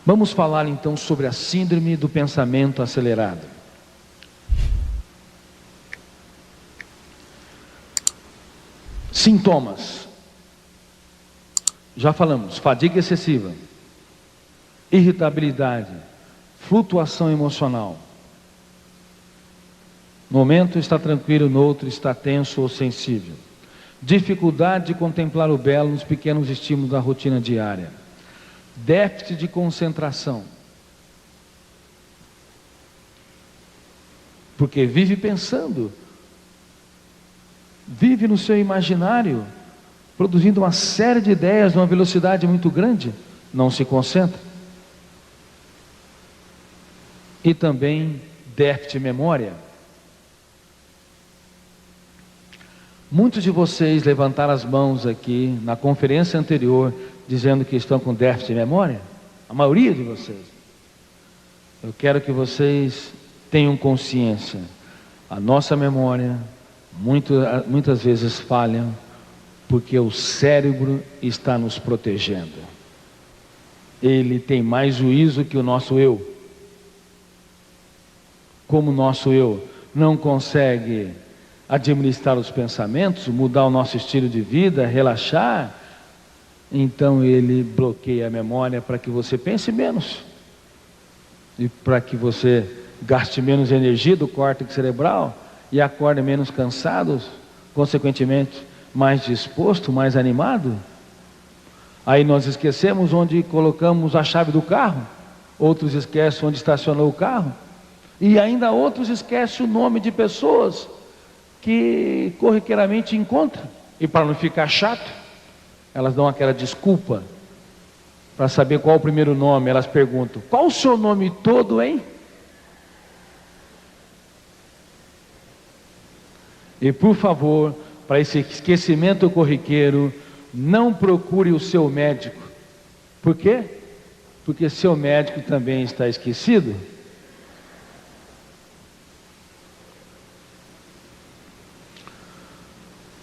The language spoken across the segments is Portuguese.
Vamos falar então sobre a síndrome do pensamento acelerado. Sintomas. Já falamos: fadiga excessiva, irritabilidade, flutuação emocional. No momento está tranquilo, no outro está tenso ou sensível. Dificuldade de contemplar o belo nos pequenos estímulos da rotina diária. Déficit de concentração, porque vive pensando, vive no seu imaginário, produzindo uma série de ideias numa velocidade muito grande, não se concentra. E também déficit de memória. Muitos de vocês levantaram as mãos aqui na conferência anterior, dizendo que estão com déficit de memória. A maioria de vocês. Eu quero que vocês tenham consciência. A nossa memória muitas vezes falha, porque o cérebro está nos protegendo. Ele tem mais juízo que o nosso eu. Como o nosso eu não consegue administrar os pensamentos, mudar o nosso estilo de vida, relaxar, então ele bloqueia a memória para que você pense menos e para que você gaste menos energia do córtex cerebral e acorde menos cansado, consequentemente mais disposto, mais animado. Aí nós esquecemos onde colocamos a chave do carro, outros esquecem onde estacionou o carro, e ainda outros esquecem o nome de pessoas que corriqueiramente encontram, e para não ficar chato, elas dão aquela desculpa. Para saber qual o primeiro nome, elas perguntam: qual o seu nome todo, hein? E por favor, para esse esquecimento corriqueiro, não procure o seu médico. Por quê? Porque seu médico também está esquecido.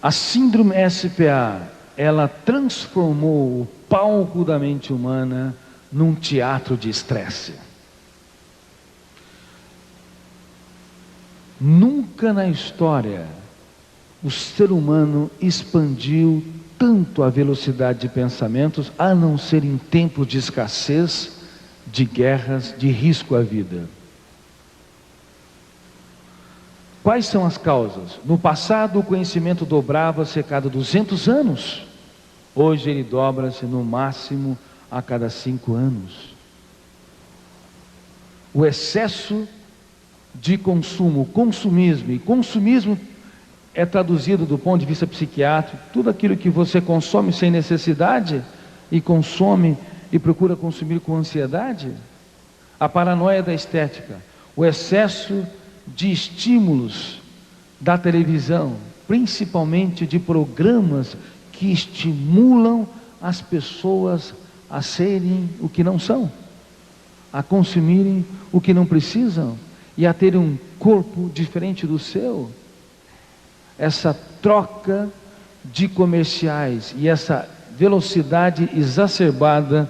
A síndrome SPA, ela transformou o palco da mente humana num teatro de estresse. Nunca na história o ser humano expandiu tanto a velocidade de pensamentos, a não ser em tempos de escassez, de guerras, de risco à vida. Quais são as causas? No passado o conhecimento dobrava-se a cada 200 anos. Hoje ele dobra-se no máximo a cada 5 anos. O excesso de consumo, consumismo, e consumismo é traduzido do ponto de vista psiquiátrico, tudo aquilo que você consome sem necessidade e consome e procura consumir com ansiedade. A paranoia da estética, o excesso de estímulos da televisão, principalmente de programas que estimulam as pessoas a serem o que não são, a consumirem o que não precisam e a terem um corpo diferente do seu. Essa troca de comerciais e essa velocidade exacerbada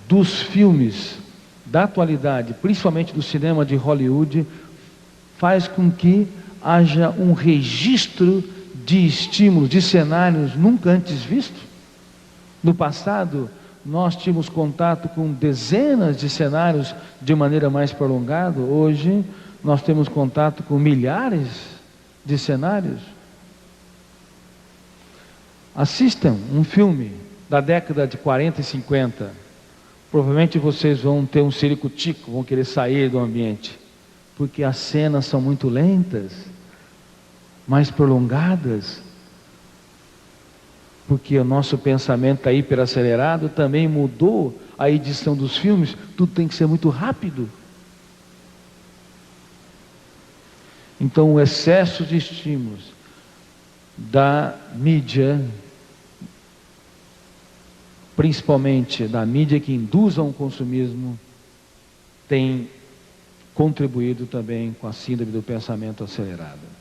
dos filmes da atualidade, principalmente do cinema de Hollywood, faz com que haja um registro de estímulos, de cenários nunca antes vistos. No passado, nós tínhamos contato com dezenas de cenários de maneira mais prolongada. Hoje, nós temos contato com milhares de cenários. Assistam um filme da década de 40 e 50. Provavelmente vocês vão ter um circo-tico, vão querer sair do ambiente, porque as cenas são muito lentas, mais prolongadas, porque o nosso pensamento está hiperacelerado, também mudou a edição dos filmes, tudo tem que ser muito rápido. Então o excesso de estímulos da mídia, principalmente da mídia que induz ao consumismo, tem contribuído também com a síndrome do pensamento acelerado.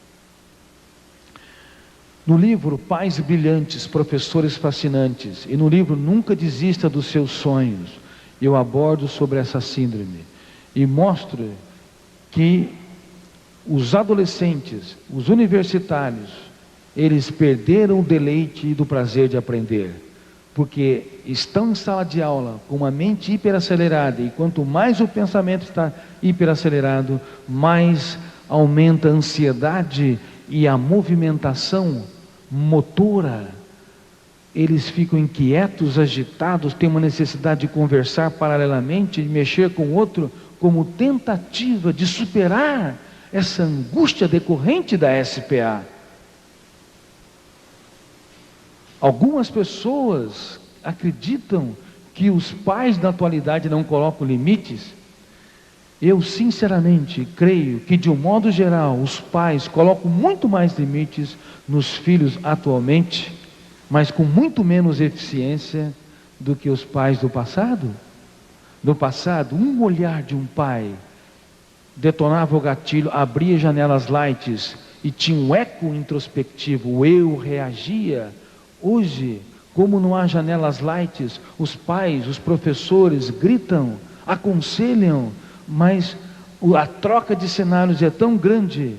No livro Pais Brilhantes, Professores Fascinantes, e no livro Nunca Desista dos Seus Sonhos, eu abordo sobre essa síndrome e mostro que os adolescentes, os universitários, eles perderam o deleite do prazer de aprender, porque estão em sala de aula com uma mente hiperacelerada, e quanto mais o pensamento está hiperacelerado, mais aumenta a ansiedade e a movimentação motora. Eles ficam inquietos, agitados, têm uma necessidade de conversar paralelamente, de mexer com o outro, como tentativa de superar essa angústia decorrente da SPA. Algumas pessoas acreditam que os pais da atualidade não colocam limites. Eu sinceramente creio que, de um modo geral, os pais colocam muito mais limites nos filhos atualmente, mas com muito menos eficiência do que os pais do passado. No passado, um olhar de um pai detonava o gatilho, abria janelas lights e tinha um eco introspectivo, o eu reagia. Hoje, como não há janelas lights, os pais, os professores gritam, aconselham, mas a troca de cenários é tão grande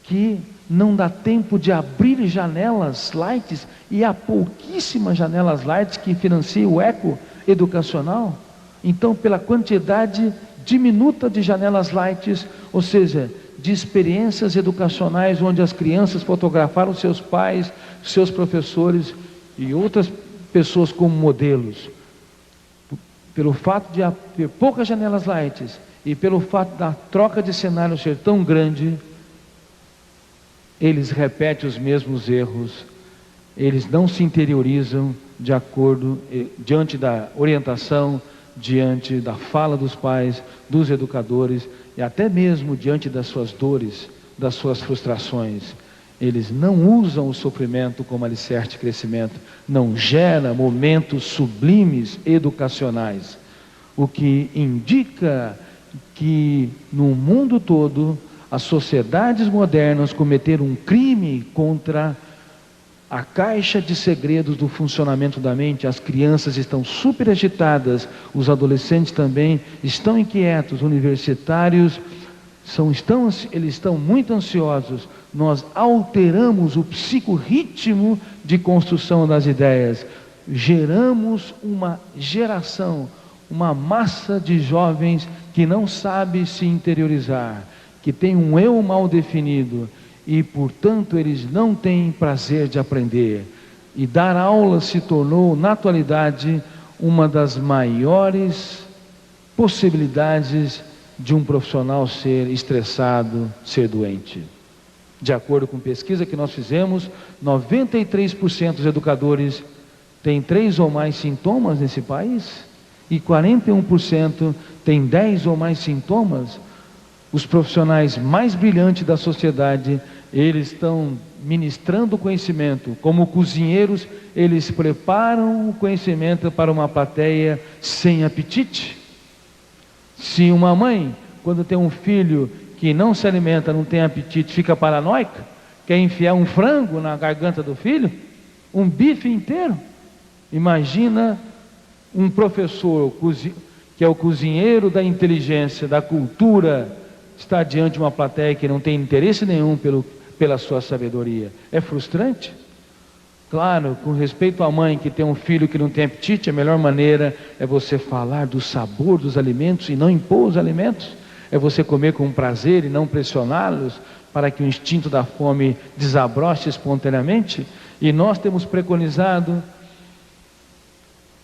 que não dá tempo de abrir janelas lights, e há pouquíssimas janelas lights que financiam o eco educacional. Então, pela quantidade diminuta de janelas lights, ou seja, de experiências educacionais onde as crianças fotografaram seus pais, seus professores e outras pessoas como modelos, pelo fato de haver poucas janelas lights e pelo fato da troca de cenário ser tão grande, eles repetem os mesmos erros, eles não se interiorizam de acordo, diante da orientação, diante da fala dos pais, dos educadores, e até mesmo diante das suas dores, das suas frustrações. Eles não usam o sofrimento como alicerce de crescimento, não gera momentos sublimes educacionais, o que indica que no mundo todo as sociedades modernas cometeram um crime contra a caixa de segredos do funcionamento da mente. As crianças estão super agitadas, os adolescentes também estão inquietos, universitários eles estão muito ansiosos. Nós alteramos o psicorritmo de construção das ideias, geramos uma geração, uma massa de jovens que não sabe se interiorizar, que tem um eu mal definido, e portanto eles não têm prazer de aprender. E dar aula se tornou, na atualidade, uma das maiores possibilidades de um profissional ser estressado, ser doente. De acordo com pesquisa que nós fizemos, 93% dos educadores têm 3 ou mais sintomas nesse país, e 41% têm 10 ou mais sintomas. Os profissionais mais brilhantes da sociedade, eles estão ministrando conhecimento. Como cozinheiros, eles preparam o conhecimento para uma plateia sem apetite. Se uma mãe, quando tem um filho que não se alimenta, não tem apetite, fica paranoica, quer enfiar um frango na garganta do filho, um bife inteiro, imagina um professor que é o cozinheiro da inteligência, da cultura, está diante de uma plateia que não tem interesse nenhum pela sua sabedoria. É frustrante? Claro, com respeito à mãe que tem um filho que não tem apetite, a melhor maneira é você falar do sabor dos alimentos e não impor os alimentos. É você comer com prazer e não pressioná-los para que o instinto da fome desabroche espontaneamente. E nós temos preconizado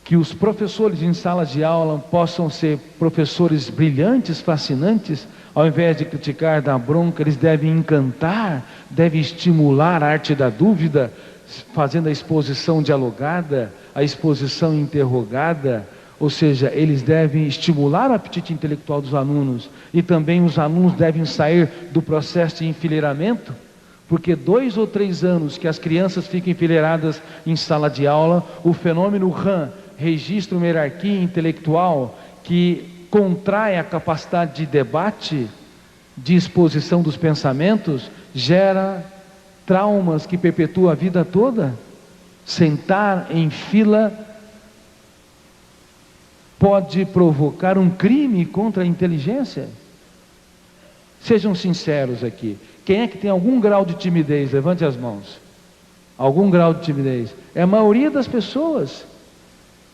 que os professores em salas de aula possam ser professores brilhantes, fascinantes. Ao invés de criticar, dar bronca, eles devem encantar, devem estimular a arte da dúvida, fazendo a exposição dialogada, a exposição interrogada. Ou seja, eles devem estimular o apetite intelectual dos alunos, e também os alunos devem sair do processo de enfileiramento, porque 2 ou 3 anos que as crianças ficam enfileiradas em sala de aula, o fenômeno RAM, registro uma hierarquia intelectual, que contrai a capacidade de debate, de exposição dos pensamentos, gera traumas que perpetuam a vida toda. Sentar em fila pode provocar um crime contra a inteligência? Sejam sinceros aqui. Quem é que tem algum grau de timidez? Levante as mãos. Algum grau de timidez? É a maioria das pessoas.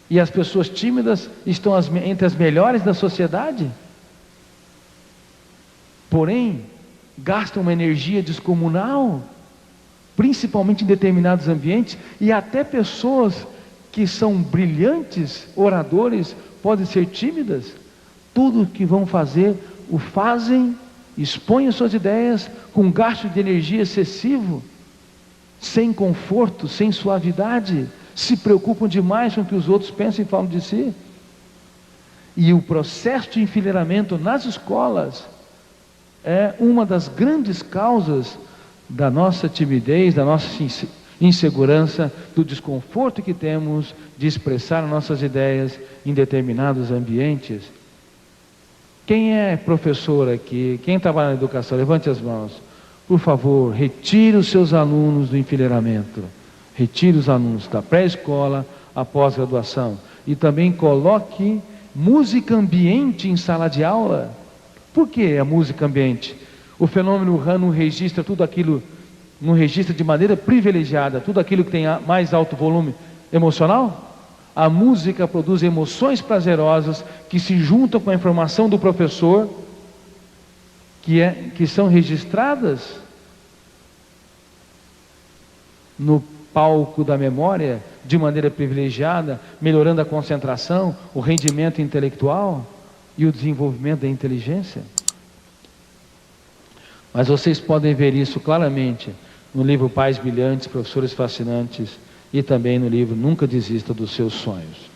E as pessoas tímidas estão entre as melhores da sociedade. Porém, gastam uma energia descomunal, principalmente em determinados ambientes, e até pessoas que são brilhantes oradores podem ser tímidas. Tudo que vão fazer, o fazem, expõem as suas ideias com gasto de energia excessivo, sem conforto, sem suavidade, se preocupam demais com o que os outros pensam e falam de si. E o processo de enfileiramento nas escolas é uma das grandes causas da nossa timidez, da nossa insegurança, do desconforto que temos de expressar nossas ideias em determinados ambientes. Quem é professor aqui? Quem trabalha na educação? Levante as mãos. Por favor, retire os seus alunos do enfileiramento. Retire os alunos da pré-escola à pós-graduação. E também coloque música ambiente em sala de aula. Por que a música ambiente? O fenômeno RAM não registra tudo aquilo, não registra de maneira privilegiada tudo aquilo que tem mais alto volume emocional? A música produz emoções prazerosas que se juntam com a informação do professor, que são registradas no palco da memória de maneira privilegiada, melhorando a concentração, o rendimento intelectual e o desenvolvimento da inteligência. Mas vocês podem ver isso claramente no livro Pais Brilhantes, Professores Fascinantes, e também no livro Nunca Desista dos Seus Sonhos.